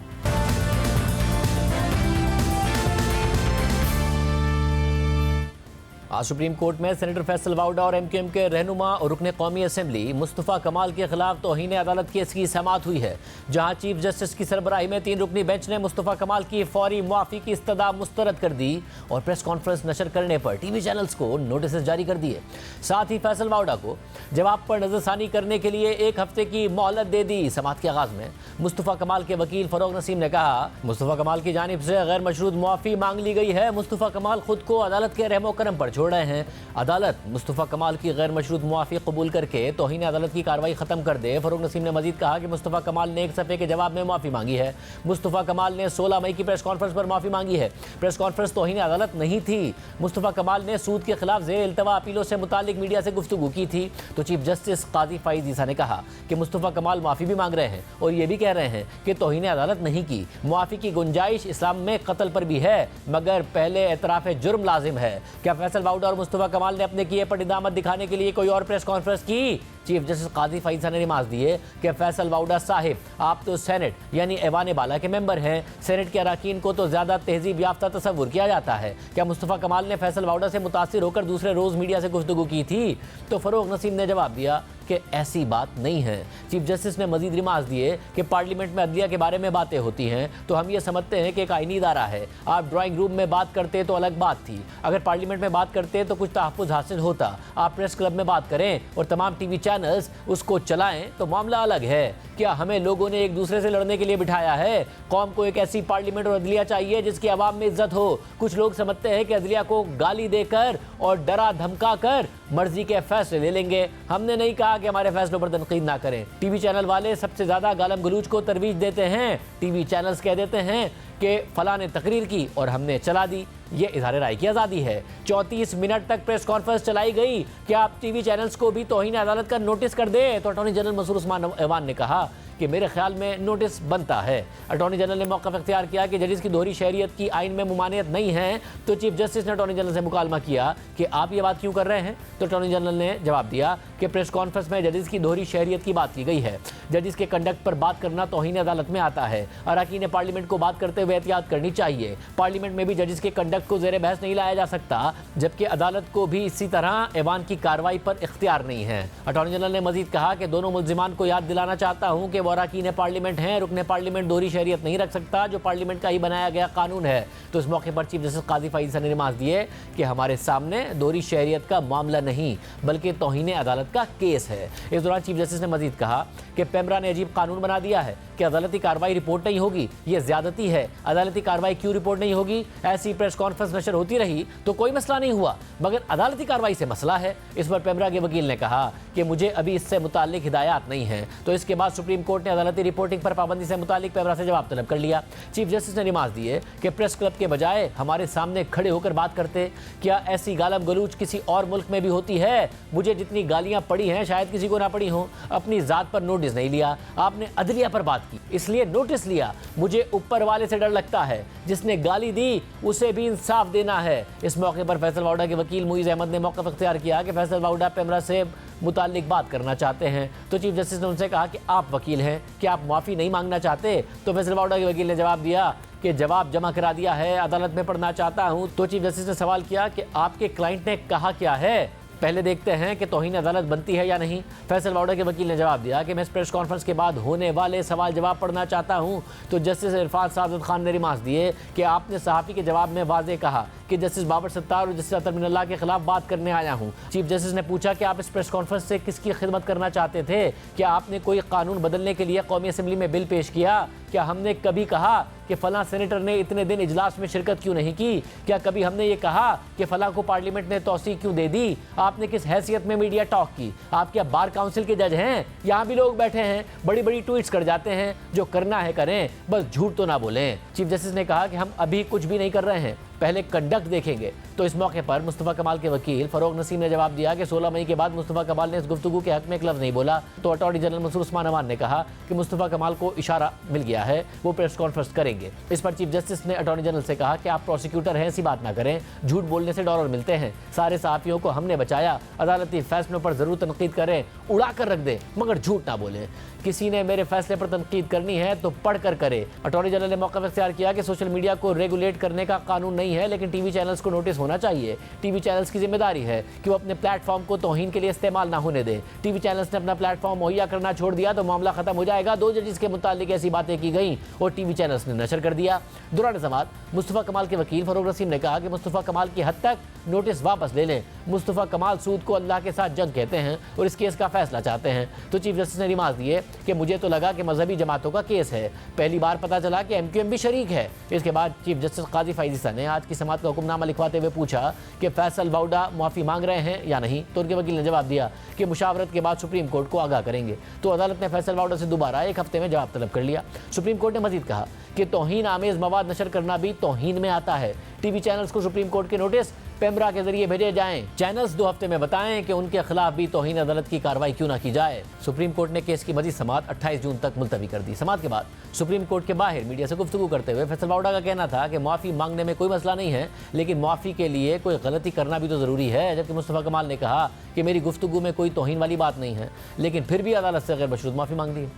आज सुप्रीम कोर्ट में सेनेटर फैसल वाउडा और एमक्यूएम के रहनुमा और रुकने कौमी असेंबली मुस्तफ़ा कमाल के खिलाफ तौहीन अदालत केस की समाअत हुई है, जहां चीफ जस्टिस की सरबराही में 3 रुकनी बेंच ने मुस्तफ़ा कमाल की फौरी मुआफ़ी की इस्तदा मुस्तरद कर दी और प्रेस कॉन्फ्रेंस नशर करने पर टीवी चैनल्स को नोटिस जारी कर दिए। साथ ही फैसल वाउडा को जवाब पर नजरसानी करने के लिए 1 हफ्ते की मोहलत दे दी। समाअत के आगाज में मुस्तफ़ा कमाल के वकील फरोग नसीम ने कहा, मुस्तफ़ा कमाल की जानिब से गैर मशरूत मुआफ़ी मांग ली गई है। मुस्तफ़ा कमाल खुद को अदालत के रहमो करम पर छोड़ रहे हैं। अदालत मुस्तफ़ा कमाल की गैर मशरूत मुआफ़ी कबूल करके तौहीन अदालत की कार्रवाई ख़त्म कर दे। फरोग नसीम ने मजीद कहा कि मुस्तफ़ा कमाल ने 1 सफ़े के जवाब में माफ़ी मांगी है। मुस्तफ़ा कमाल ने 16 मई की प्रेस कॉन्फ्रेंस पर माफ़ी मांगी है। प्रेस कॉन्फ्रेंस तौहीन अदालत नहीं थी। मुस्तफ़ा कमाल ने सूद के खिलाफ ज़ेर इल्तवा अपीलों से मुतालिक मीडिया से गुफ्तगू की थी, तो चीफ जस्टिस काजी फ़ाइज़ ईसा ने कहा कि मुस्तफ़ा कमाल माफ़ी भी मांग रहे हैं और ये भी कह रहे हैं कि तौहीन अदालत नहीं की। मुआफ़ी की गुंजाइश इस्लाम में कत्ल पर भी है, मगर पहले एतराफ़ जुर्म लाजिम है। क्या फैसल वाउडा और मुस्तफ़ा कमाल ने अपने किए पर निदामत दिखाने के लिए कोई और प्रेस कॉन्फ्रेंस की? चीफ जस्टिस काजी फ़ाइज़ ने रिमार्क दिए कि फैसल वाउडा साहिब, आप तो सेनेट यानी ऐवान बाला के मेंबर हैं। सेनेट के अरकान को तो ज़्यादा तहजीब याफ्ता तस्वुर किया जाता है। क्या मुस्तफ़ा कमाल ने फैसल वाउडा से मुतासिर होकर दूसरे रोज़ मीडिया से गुफ्तगू की थी? तो फरोग नसीम ने जवाब दिया कि ऐसी बात नहीं है। चीफ जस्टिस ने मजीद रिमार्क दिए कि पार्लियामेंट में अदलिया के बारे में बातें होती हैं तो हम ये समझते हैं कि एक आईनी इदारा है। आप ड्राइंग रूम में बात करते तो अलग बात थी, अगर पार्लियामेंट में बात करते तो कुछ तहफ़्फ़ुज़ हासिल होता। आप प्रेस क्लब में बात करें और तमाम टीवी चैनल्स उसको चलाएं तो मामला अलग है। क्या हमें लोगों ने एक दूसरे से लड़ने के लिए बिठाया है? कौम को एक ऐसी पार्लियामेंट और अदलिया चाहिए जिसकी आवाम में इज्जत हो। कुछ लोग समझते हैं कि अदलिया को गाली देकर और डरा धमका कर मर्जी के फैसले ले लेंगे। हमने नहीं कहा कि हमारे फैसलों पर तनकीद ना करें। टीवी चैनल वाले सबसे ज़्यादा गालम गलूच को तरवीज देते हैं। टीवी चैनल्स कह देते हैं कि फलां ने तकरीर की और हमने चला दी। ये इज़हार राय की आज़ादी है। 34 मिनट तक प्रेस कॉन्फ्रेंस चलाई गई। क्या आप टीवी चैनल्स को भी तौहीन अदालत का नोटिस कर दे? तो अटॉर्नी जनरल मंसूर उस्मान ऐवान ने कहा कि मेरे ख्याल में नोटिस बनता है। अटॉर्नी जनरल ने मौक़िफ़ इख्तियार किया कि जजेस की दोहरी शहरियत की आइन में मुमानियत नहीं है। तो चीफ जस्टिस ने अटॉर्नी जनरल से मुकालमा किया कि आप ये बात क्यों कर रहे हैं? तो अटॉर्नी जनरल ने जवाब दिया कि प्रेस कॉन्फ्रेंस में जजेस की दोहरी शहरियत की बात की गई है। जजेस के कंडक्ट पर बात करना तौहीन अदालत में आता है। अरकान पार्लियामेंट को बात करते हुए एहतियात करनी चाहिए। पार्लियामेंट में भी जजेस के कंडक्ट को ज़ेर बहस नहीं लाया जा सकता, जबकि अदालत को भी इसी तरह ऐवान की कार्रवाई पर इख्तियार नहीं है। अटॉर्नी जनरल ने मजीद कहा कि दोनों मुल्जिमान को याद दिलाना चाहता हूँ कि वो अरकान पार्लियामेंट हैं, रुकने पार्लियामेंट दोहरी शहरियत नहीं रख सकता, जो पार्लियामेंट का ही बनाया गया कानून है। तो इस मौके पर चीफ जस्टिस काजी फ़ाइज़ ने रिमार्क दिए कि हमारे सामने दोहरी शहरियत का मामला नहीं बल्कि तौहीन अदालत का केस है। इस दौरान चीफ जस्टिस ने मजीद कहा कि पेमरा ने अजीब कानून बना दिया है कि अदालती कार्रवाई रिपोर्ट नहीं होगी, ये ज्यादती है। अदालती कार्रवाई क्यों रिपोर्ट नहीं होगी? ऐसी प्रेस कॉन्फ्रेंस नशर होती रही तो कोई मसला नहीं हुआ, मगर अदालती कार्रवाई से मसला है। इस पर पेमरा के वकील ने कहा कि मुझे अभी इससे मुताल्लिक हिदायत नहीं है। तो इसके बाद सुप्रीम कोर्ट ने अदालती रिपोर्टिंग पर पाबंदी से मुताल्लिक पेमरा से जवाब तलब कर लिया। चीफ जस्टिस ने रिमार्क दिए कि प्रेस क्लब के बजाय हमारे सामने खड़े होकर बात करते। क्या ऐसी गालम गलूच किसी और मुल्क में भी होती है? मुझे जितनी गालियां पड़ी हैं शायद किसी को ना पड़ी हो। अपनी जात पर नोटिस नहीं लिया, आपने अदलिया पर बात की इसलिए नोटिस लिया। मुझे ऊपर वाले से डर लगता है, जिसने गाली दी उसे भी इंसाफ देना है। इस मौके पर फैसल वाउडा के वकील मुईज़ अहमद ने मौक़िफ़ इख्तियार किया कि फैसल वाउडा पेमरा से मुताल्लिक बात करना चाहते हैं। तो चीफ जस्टिस ने उनसे कहा कि आप वकील हैं, कि आप माफ़ी नहीं मांगना चाहते? तो फैसल वाउडा के वकील ने जवाब दिया कि जवाब जमा करा दिया है, अदालत में पढ़ना चाहता हूँ। तो चीफ जस्टिस ने सवाल किया कि आपके क्लाइंट ने कहा क्या है, पहले देखते हैं कि तौहीन अदालत बनती है या नहीं। फैसल वाउडा के वकील ने जवाब दिया कि मैं इस प्रेस कॉन्फ्रेंस के बाद होने वाले सवाल जवाब पढ़ना चाहता हूं। तो जस्टिस इरफान सादत खान ने रिमार्क दिए कि आपने सहाफ़ी के जवाब में वाज़ेह कहा कि कि जस्टिस बाबर सत्तार और जस्टिस अतर मिनल्लाह के खिलाफ बात करने आया हूँ। चीफ जस्टिस ने पूछा कि आप इस प्रेस कॉन्फ्रेंस से किसकी खिदमत करना चाहते थे? क्या आपने कोई कानून बदलने के लिए कौमी असेंबली में बिल पेश किया? क्या हमने कभी कहा कि फलां सेनेटर ने इतने दिन इजलास में शिरकत क्यों नहीं की? क्या कभी हमने ये कहा कि फलां को पार्लियामेंट ने तौसीक क्यों दे दी? आपने किस हैसियत में मीडिया टॉक की? आप क्या बार काउंसिल के जज हैं? यहाँ भी लोग बैठे हैं, बड़ी बड़ी ट्वीट्स कर जाते हैं, जो करना है करें, बस झूठ तो ना बोलें। चीफ जस्टिस ने कहा कि हम अभी कुछ भी नहीं कर रहे हैं, पहले कंडक्ट देखेंगे। तो इस मौके पर मुस्तफ़ा कमाल के वकील फरोग नसीम ने जवाब दिया कि 16 मई के बाद मुस्तफ़ा कमाल ने इस गुफ्तगू के हक में एक लफ्ज़ नहीं बोला। तो अटॉर्नी जनरल मंसूर उस्मान अमान ने कहा कि मुस्तफ़ा कमाल को इशारा मिल गया है, वो प्रेस कॉन्फ्रेंस करेंगे। इस पर चीफ जस्टिस ने अटॉर्नी जनरल से कहा कि आप प्रोसिक्यूटर हैं, ऐसी बात ना करें, झूठ बोलने से डॉलर मिलते हैं। सारे सहाफ़ियों को हमने बचाया, अदालती फैसलों पर ज़रूर तनकीद करें, उड़ा कर रख दें, मगर झूठ ना बोलें। किसी ने मेरे फैसले पर तनकीद करनी है तो पढ़ कर करे। अटॉर्नी जनरल ने मौका इख्तियार किया कि सोशल मीडिया को रेगुलेट करने का कानून नहीं है, लेकिन टीवी चैनल्स को नोटिस होना चाहिए। टीवी चैनल्स की जिम्मेदारी है कि वो अपने प्लेटफॉर्म को तौहीन के लिए इस्तेमाल ना होने दें। टीवी चैनल्स ने अपना प्लेटफॉर्म मुहैया करना छोड़ दिया तो मामला खत्म हो जाएगा। 2 जजेस के मुतालिक ऐसी बातें की गई और टीवी चैनल्स ने नशर कर दिया। दौरान समाअत मुस्तफ़ा कमाल के वकील फरोग नसीम ने कहा कि मुस्तफ़ा कमाल की हद तक नोटिस वापस ले लें। मुस्तफ़ा कमाल सूद को अल्लाह के साथ जंग कहते हैं और इस केस का फैसला चाहते हैं। तो चीफ जस्टिस ने रिमार्क दिए कि मुझे तो लगा कि मजहबी जमातों का केस है, पहली बार पता चला कि MQM भी शरीक है। इसके बाद चीफ जस्टिस काजी फैज़ ने आज की समाअत का हुक्मनामा लिखवाते हुए पूछा कि फैसल वाउडा माफ़ी मांग रहे हैं या नहीं। तो उनके वकील ने जवाब दिया कि मुशावरत के बाद सुप्रीम कोर्ट को आगाह करेंगे। तो अदालत ने फैसल वाउडा से दोबारा 1 हफ्ते में जवाब तलब कर लिया। सुप्रीम कोर्ट ने मजीद कहा कि तौहीन आमेज मवाद नशर करना भी तौहीन में आता है। टीवी चैनल्स को सुप्रीम कोर्ट के नोटिस पेमरा के जरिए भेजे जाएं। चैनल्स 2 हफ्ते में बताएं कि उनके खिलाफ भी तौहीन अदालत की कार्रवाई क्यों ना की जाए। सुप्रीम कोर्ट ने केस की मजीद समाअत 28 जून तक मुलतवी कर दी। समाअत के बाद सुप्रीम कोर्ट के बाहर मीडिया से गुफ्तगू करते हुए फैसल वाउडा का कहना था कि माफ़ी मांगने में कोई मसला नहीं है, लेकिन माफ़ी के लिए कोई गलती करना भी तो ज़रूरी है। जबकि मुस्तफ़ा कमाल ने कहा कि मेरी गुफ्तगू में कोई तौहीन वाली बात नहीं है, लेकिन फिर भी अदालत से गैर मशरूत माफ़ी मांग दी।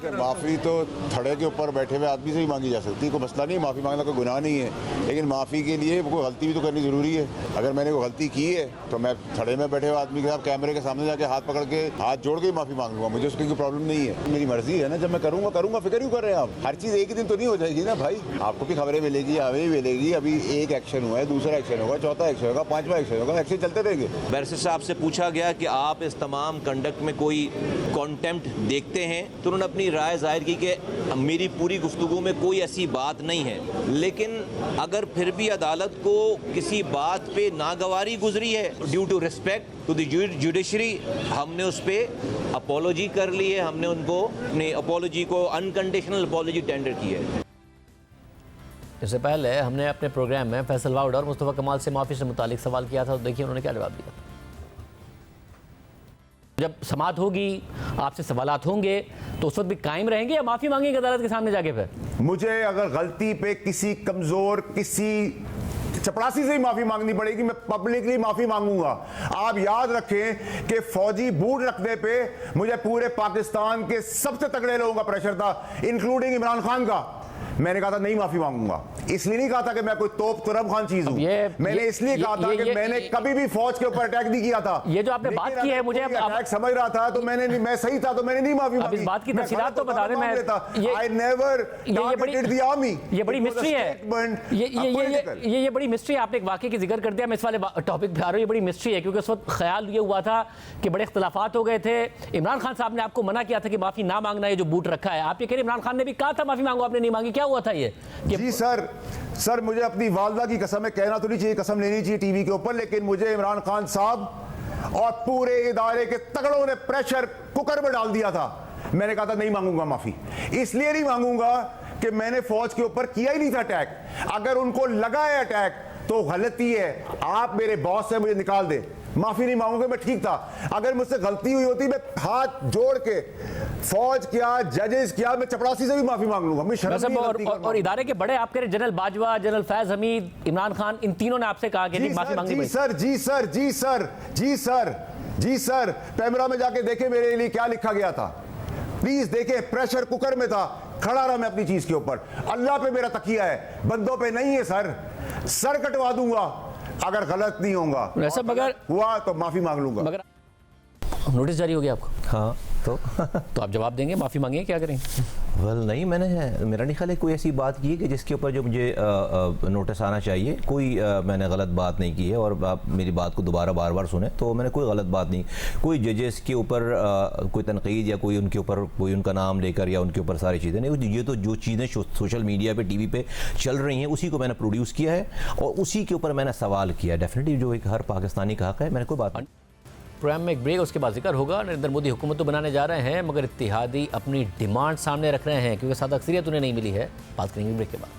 माफ़ी तो थड़े के ऊपर बैठे हुए आदमी से ही मांगी जा सकती है, कोई मसला नहीं, माफ़ी मांगना कोई गुनाह नहीं है। लेकिन माफ़ी के लिए कोई गलती भी तो करनी ज़रूरी है। अगर मैंने कोई गलती की है तो मैं थड़े में बैठे हुए आदमी के साथ कैमरे के सामने जाके हाथ पकड़ के हाथ जोड़ के ही माफ़ी मांग लूँगा, मुझे उसकी कोई प्रॉब्लम नहीं है। मेरी मर्जी है ना, जब मैं करूँगा फिक्र क्यों कर रहे हैं आप? हर चीज़ एक ही दिन तो नहीं हो जाएगी ना भाई। आपको भी खबरें मिलेगी, हमें भी मिलेगी। अभी एक एक्शन हुआ है, दूसरा एक्शन होगा, चौथा एक्शन होगा, 5वां एक्शन होगा, एक्शन चलते रहेंगे। बैरिस्टर साहब से पूछा गया कि आप इस तमाम कंडक्ट में कोई कॉन्टेम्प्ट देखते हैं, तो उन्होंने अपनी राय जाहिर की कि मेरी पूरी गुफ्तगू में कोई ऐसी बात नहीं है। लेकिन अगर फिर भी अदालत को किसी बात पे नागवारी गुजरी है, due to respect to the judiciary, हमने उस पर अपॉलोजी कर ली है, हमने उनको अपनी अपॉलोजी को अनकंडीशनल अपॉलोजी टेंडर की है। इससे पहले हमने अपने प्रोग्राम में फैसल वाउडा और मुस्तफ़ा कमाल से माफ़ी से मुतालिक सवाल किया था, तो देखिए उन्होंने क्या जवाब दिया। जब समाअत होगी, आपसे सवालात होंगे, तो उस वक्त भी कायम रहेंगे या माफ़ी मांगेंगे अदालत के सामने जाके? फिर मुझे अगर गलती पे किसी कमज़ोर, किसी चपरासी से ही माफ़ी मांगनी पड़ेगी, मैं पब्लिकली माफ़ी मांगूंगा। आप याद रखें कि फौजी बूट रखने पे मुझे पूरे पाकिस्तान के सबसे तगड़े लोगों का प्रेशर था, इंक्लूडिंग इमरान खान का। मैंने कहा था नहीं माफी मांगूंगा, इसलिए नहीं कहा था कि मैं कोई तोप तुरब खान चीज हूं, मैंने इसलिए कहा था कि मैंने कभी भी फौज के ऊपर अटैक नहीं किया था। ये जो आपने बात की है, मुझे अटैक समझ रहा था तो मैं सही था तो मैंने नहीं माफी मांगी। इस बात की तफसीलात तो बता दें। मैं I never targeted the army. ये बड़ी मिस्ट्री है, ये बड़ी मिस्ट्री है। आपने एक वाकये की जिक्र कर दिया, मैं इस वाले टॉपिक पे आ रहा हूं। ये बड़ी मिस्ट्री है क्योंकि उस वक्त ख्याल ये हुआ था कि बड़े इख्तिलाफात हो गए थे। इमरान खान साहब ने आपको मना किया था कि माफी ना मांगना, ये जो बूट रखा है। आप ये कह रहे इमरान खान ने भी कहा था माफी मांगो, आपने नहीं मांगी, क्या हुआ था ये? जी सर मुझे अपनी वालदा की कसम है, कहना तो नहीं चाहिए, कसम लेनी चाहिए टीवी के ऊपर, लेकिन मुझे इमरान खान साहब और पूरे इदारे के तगड़ों ने प्रेशर कुकर में डाल दिया था। मैंने कहा था नहीं मांगूंगा माफी, इसलिए नहीं मांगूंगा कि मैंने फौज के ऊपर किया ही नहीं था अटैक। अगर उनको लगा है अटैक तो गलती है, आप मेरे बॉस से मुझे निकाल दे, माफी नहीं मांगूंगा, मैं ठीक था। अगर मुझसे गलती हुई होती मैं हाथ जोड़ के फौज क्या, जजेस क्या, मैं चपरासी से भी माफी मांग लूंगा। मैं शर्म नहीं और इदारे के बड़े आप कह रहे जनरल बाजवा, जनरल फैज हमीद, इमरान खान, इन तीनों ने आपसे कहा कि माफी मांगनी पड़ेगी। जी सर पैमरा में जाके देखे मेरे लिए क्या लिखा गया था, प्लीज देखे, प्रेशर कुकर में था, खड़ा रहा मैं अपनी चीज के ऊपर। अल्लाह पे मेरा तकिया है, बंदों पे नहीं है। सर कटवा दूंगा अगर गलत नहीं होगा, मगर हुआ तो माफी मांग लूंगा। मगर नोटिस जारी हो गया आपको? हाँ, तो आप जवाब देंगे, माफ़ी मांगेंगे, क्या करें? नहीं, मेरा नहीं ख्याल है कोई ऐसी बात की है कि जिसके ऊपर जो मुझे नोटिस आना चाहिए। कोई मैंने गलत बात नहीं की है, और आप मेरी बात को दोबारा बार बार सुने तो मैंने कोई गलत बात नहीं, कोई जजेस के ऊपर कोई तनकीद या कोई उनके ऊपर कोई उनका नाम लेकर या उनके ऊपर सारी चीज़ें नहीं। ये तो जो चीज़ें सोशल मीडिया पे टीवी पे चल रही हैं उसी को मैंने प्रोड्यूस किया है और उसी के ऊपर मैंने सवाल किया। डेफिनेटली जो एक हर पाकिस्तानी का हक है, मैंने कोई बात नहीं। प्रोग्राम में एक ब्रेक, उसके बाद जिक्र होगा। नरेंद्र मोदी हुकूमत तो बनाने जा रहे हैं मगर इत्तेहादी अपनी डिमांड सामने रख रहे हैं क्योंकि सादा अक्सरियत उन्हें नहीं मिली है। बात करेंगे ब्रेक के बाद।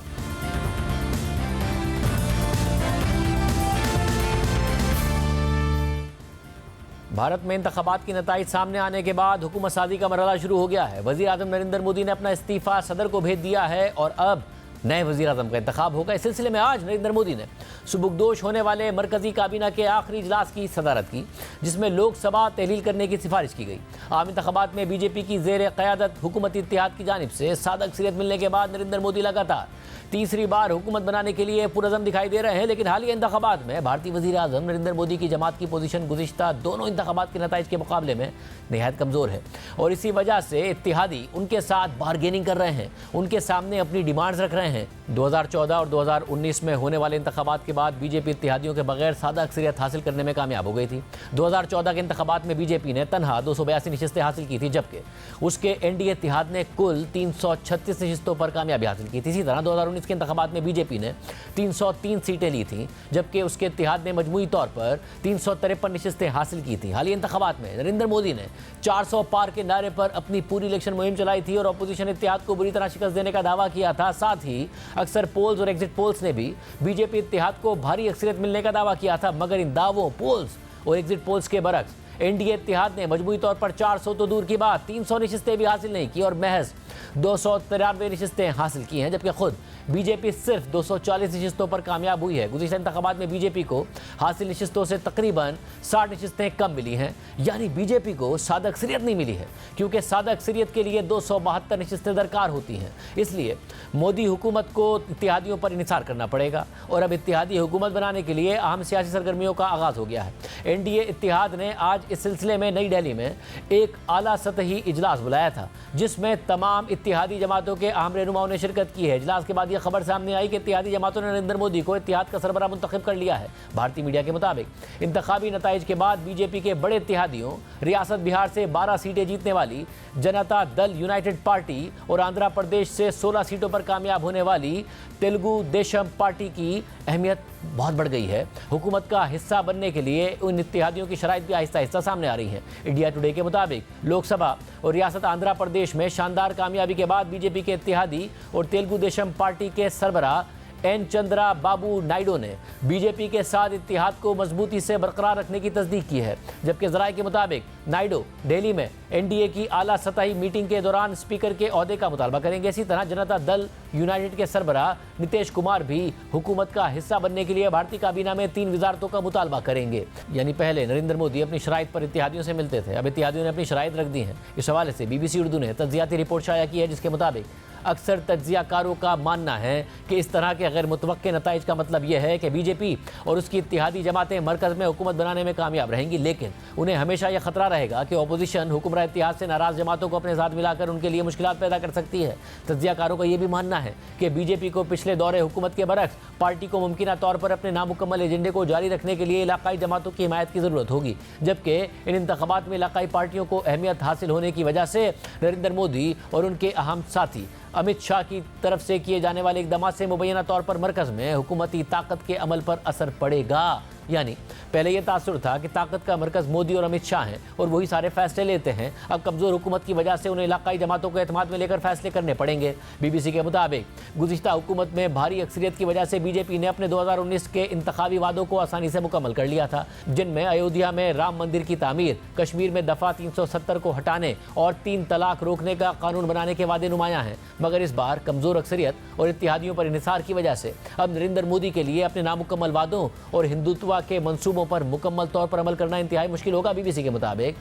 भारत में इंतखाबात की नताइज सामने आने के बाद हुकूमत साजी का मरहला शुरू हो गया है। वज़ीर आज़म नरेंद्र मोदी ने अपना इस्तीफ़ा सदर को भेज दिया है और अब नए वज़ीर आज़म का इंतखाब होगा। इस सिलसिले में आज नरेंद्र मोदी ने सुबुकदोश होने वाले मरकज़ी काबीना के आखिरी इजलास की सदारत की, जिसमें लोकसभा तहलील करने की सिफारिश की गई। आम इंतखाबात में बीजेपी की ज़ेर क़यादत हुकूमती इत्तेहाद की जानिब से सादा अक्सरियत मिलने के बाद नरेंद्र मोदी लगातार तीसरी बार हुकूमत बनाने के लिए पुरज़म दिखाई दे रहे हैं। लेकिन हालिया इंतखाबात में भारतीय वज़ीर आज़म नरेंद्र मोदी की जमात की पोजीशन गुज़िश्ता दोनों इंतखाबात के नताइज के मुकाबले में नहायत कमज़ोर है और इसी वजह से इत्तेहादी उनके साथ बारगेनिंग कर रहे हैं, उनके सामने अपनी डिमांड्स रख रहे हैं। 2014 और 2019 में होने वाले इंतखाबात के बाद बीजेपी इत्तेहादियों के बगैर सादा अक्सरियत हासिल करने में कामयाब हो गई थी। 2014 के इंतखाबात में बीजेपी ने तनहा 282 नशिस्तें हासिल की थी, जबकि उसके एनडीए इत्तेहाद ने कुल 336 नशिस्तों पर कामयाबी हासिल की थी। इसी तरह 2019 के इंतखाबात में बीजेपी ने 303 सीटें ली थी, जबकि उसके इत्तेहाद ने मजमूई तौर पर 353 नशिस्तें हासिल की थी। हालिया इंतखाबात में नरेंद्र मोदी ने 400 पार के नारे पर अपनी पूरी इलेक्शन मुहिम चलाई थी और अपोजिशन इत्तेहाद को बुरी तरह शिकस्त देने का दावा किया था। साथ ही अक्सर पोल्स और एग्जिट पोल्स ने भी बीजेपी इत्तेहाद को भारी अक्सरियत मिलने का दावा किया था, मगर इन दावों, पोल्स और एग्जिट पोल्स के बरक्स एनडीए इत्तेहाद ने मजमूई तौर पर 400 तो दूर की बात 300 नशिस्तें भी हासिल नहीं की और महज 293 नशिस्तें हासिल की हैं, जबकि खुद बीजेपी सिर्फ 240 नशिस्तों पर कामयाब हुई है। गुज़िश्ता इंतखाबात में बीजेपी को हासिल नशिस्तों से तकरीबन 60 नशिस्तें कम मिली हैं, यानी बीजेपी को सादा अक्सरियत नहीं मिली है, क्योंकि सादा अक्सरियत के लिए 272 नशिस्तें दरकार होती हैं। इसलिए मोदी हुकूमत को इत्तेहादियों पर इन्हिसार करना पड़ेगा और अब इत्तेहादी हुकूमत बनाने के लिए अहम सियासी सरगर्मियों का आगाज़ हो गया है। एनडीए इत्तेहाद ने आज इस सिलसिले में नई दिल्ली में एक आला सतही इजलास बुलाया था, जिसमें तमाम इत्तेहादी जमातों के अहम रहनुमाओं ने शिरकत की है। इजलास के बाद यह खबर सामने आई कि इत्तेहादी जमातों ने नरेंद्र मोदी को इत्तेहाद का सरबराह मुंतखब कर लिया है। भारतीय मीडिया के मुताबिक इंतखाबी नताइज के बाद बीजेपी के बड़े इत्तेहादियों रियासत बिहार से 12 सीटें जीतने वाली जनता दल यूनाइटेड पार्टी और आंध्र प्रदेश से 16 सीटों पर कामयाब होने वाली तेलुगु देशम पार्टी की अहमियत बहुत बढ़ गई है। हुकूमत का हिस्सा बनने के लिए उन इत्तेहादियों की शराइत भी आहिस्ता आहिस्ता सामने आ रही हैं। इंडिया टुडे के मुताबिक लोकसभा और रियासत आंध्र प्रदेश में शानदार कामयाबी के बाद बीजेपी के इत्तेहादी और तेलुगु देशम पार्टी के सरबराह एन चंद्रा बाबू नायडू ने बीजेपी के साथ इत्तेहाद को मजबूती से बरकरार रखने की तस्दीक की है, जबकि ज़राए के मुताबिक नायडू दिल्ली में एनडीए की आला सतही मीटिंग के दौरान स्पीकर के ओहदे का मुतालबा करेंगे। इसी तरह जनता दल यूनाइटेड के सरबराह नीतीश कुमार भी हुकूमत का हिस्सा बनने के लिए भारतीय काबीना में 3 वजारतों का मुतालबा करेंगे। यानी पहले नरेंद्र मोदी अपनी शराइत पर इत्तेहादियों से मिलते थे, अब इत्तेहादियों ने अपनी शराइत रख दी हैं। इस हवाले से BBC उर्दू ने तज्जियाती रिपोर्ट शाया की है, जिसके मुताबिक अक्सर तज्जियाकारों का मानना है कि इस तरह के गैर मुतवक्के नताइज का मतलब यह है कि बीजेपी और उसकी इत्तेहादी जमातें मरकज़ में हुकूमत बनाने में कामयाब रहेंगी, लेकिन उन्हें हमेशा यह खतरा रहेगा कि अपोजिशन हुक्मरान इत्तेहाद से नाराज़ जमातों को अपने साथ मिलाकर उनके लिए मुश्किलात पैदा कर सकती है। तज्जियाकारों का यह भी मानना है कि बीजेपी को पिछले दौरे हुकूमत के बरक्स पार्टी को मुमकिना तौर पर अपने नामुकम्मल एजेंडे को जारी रखने के लिए इलाकाई जमातों की हिमायत की ज़रूरत होगी, जबकि इन इंतखाबात में इलाकाई पार्टियों को अहमियत हासिल होने की वजह से नरेंद्र मोदी और उनके अहम साथी अमित शाह की तरफ से किए जाने वाले इक़दाम से मुबैना तौर पर मरकज़ में हुकूमती ताकत के अमल पर असर पड़ेगा। यानी पहले यह तासुर था कि ताकत का मरकज़ मोदी और अमित शाह हैं और वही सारे फैसले लेते हैं। अब कमज़ोर हुकूमत की वजह से उन्हें इलाकाई जमातों को एतमाद में लेकर फैसले करने पड़ेंगे। BBC के मुताबिक गुज़िश्ता हुकूमत में भारी अक्सरियत की वजह से बीजेपी ने अपने 2019 के इंतखाबी वादों को आसानी से मुकम्मल कर लिया था, जिनमें अयोध्या में राम मंदिर की तामीर, कश्मीर में दफ़ा 370 को हटाने और 3 तलाक रोकने का कानून बनाने के वादे नुमायां हैं। मगर इस बार कमज़ोर अक्सरियत और इत्तेहादियों पर इन्हिसार की वजह से अब नरेंद्र मोदी के लिए अपने नामुकम्मल वादों और हिंदुत्व हिंदुत्व के मंसूबों पर मुकम्मल तौर पर अमल करना इंतहाई मुश्किल होगा। बीबीसी के मुताबिक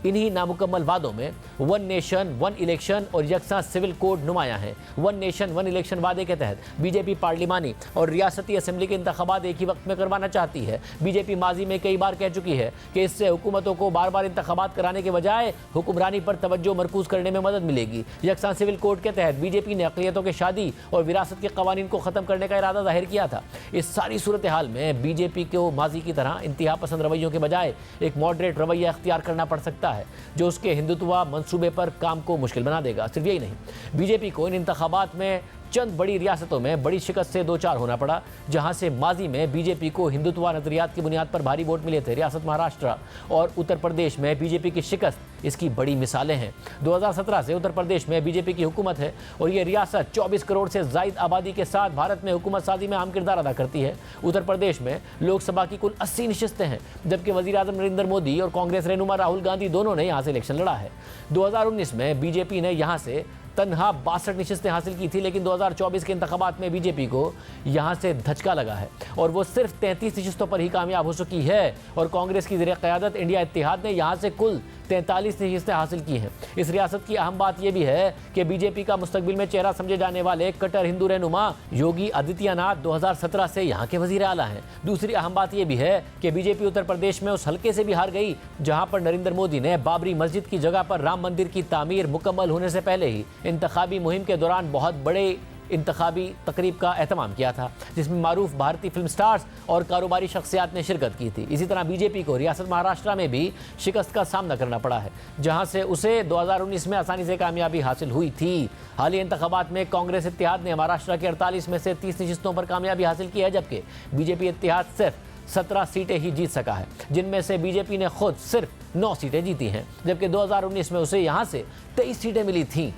इन्हीं नामुकम्मल वादों में वन नेशन वन इलेक्शन और यकसा सिविल कोड नुमाया है। वन नेशन वन इलेक्शन वादे के तहत बीजेपी पार्लिमानी और रियासती असेंबली के इंतखाबात एक ही वक्त में करवाना चाहती है। बीजेपी माजी में कई बार कह चुकी है कि इससे हुकूमतों को बार बार इंतखाबात कराने के बजाय हुक्मरानी पर तवज्जो मरकूज करने में मदद मिलेगी। यकसा सिविल कोड के तहत बीजेपी ने अक़लियतों के शादी और विरासत के कवानीन को ख़त्म करने का इरादा जाहिर किया था। इस सारी सूरत हाल में बीजेपी को माजी की तरह इंतहा पसंद रवैयों के बजाय एक मॉडरेट रवैया अख्तियार करना पड़ सकता है, जो उसके हिंदुत्व मंसूबे पर काम को मुश्किल बना देगा। सिर्फ यही नहीं, बीजेपी को इन इंतखाबात में चंद बड़ी रियासतों में बड़ी शिकस्त से दो चार होना पड़ा, जहां से माजी में बीजेपी को हिंदुत्व नजरियात की बुनियाद पर भारी वोट मिले थे। रियासत महाराष्ट्र और उत्तर प्रदेश में बीजेपी की शिकस्त इसकी बड़ी मिसालें हैं। 2017 से उत्तर प्रदेश में बीजेपी की हुकूमत है और ये रियासत 24 करोड़ से ज़ायद आबादी के साथ भारत में हुकूमत साजी में अहम किरदार अदा करती है। उत्तर प्रदेश में लोकसभा की कुल 80 नशिस्तें हैं, जबकि वज़ीर आज़म नरेंद्र मोदी और कांग्रेस रहनुमा राहुल गांधी दोनों ने यहाँ से इलेक्शन लड़ा है। 2019 में बीजेपी ने यहाँ से तनहा 62 नशिस्तें हासिल की थी, लेकिन 2024 के इंतखाबात में बीजेपी को यहाँ से धचका लगा है और वो सिर्फ 33 नशिस्तों पर ही कामयाब हो चुकी है और कांग्रेस की ज़रिए क़यादत इंडिया इत्तेहाद ने यहाँ से कुल 43 नशिस्तें हासिल की हैं। इस रियासत की अहम बात यह भी है कि बीजेपी का मुस्तकबिल में चेहरा समझे जाने वाले कट्टर हिंदू रहनुमा योगी आदित्यनाथ 2017 से यहाँ के वज़ीर आला हैं। दूसरी अहम बात यह भी है कि बीजेपी उत्तर प्रदेश में उस हल्के से भी हार गई जहाँ पर नरेंद्र मोदी ने बाबरी मस्जिद की जगह पर राम मंदिर की तामीर मुकम्मल होने से पहले ही इंतखाबी मुहिम के दौरान बहुत बड़े इंतखाबी तकरीब का एहतमाम किया था, जिसमें मारूफ भारतीय फिल्म स्टार्स और कारोबारी शख्सियात ने शिरकत की थी। इसी तरह बीजेपी को रियासत महाराष्ट्र में भी शिकस्त का सामना करना पड़ा है, जहां से उसे 2019 में आसानी से कामयाबी हासिल हुई थी। हालिया इंतखाबात में कांग्रेस इत्तेहाद ने महाराष्ट्र के 48 में से 30 नशिस्तों पर कामयाबी हासिल की है, जबकि बीजेपी इत्तेहाद सिर्फ 17 सीटें ही जीत सका है, जिनमें से बीजेपी ने खुद सिर्फ 9 सीटें जीती हैं, जबकि 2019 में उसे यहाँ से 23 सीटें मिली थीं।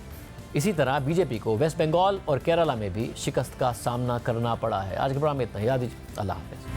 इसी तरह बीजेपी को वेस्ट बंगाल और केरला में भी शिकस्त का सामना करना पड़ा है। आज के प्रोग्राम में इतना ही। अल्लाह हाफ़िज़।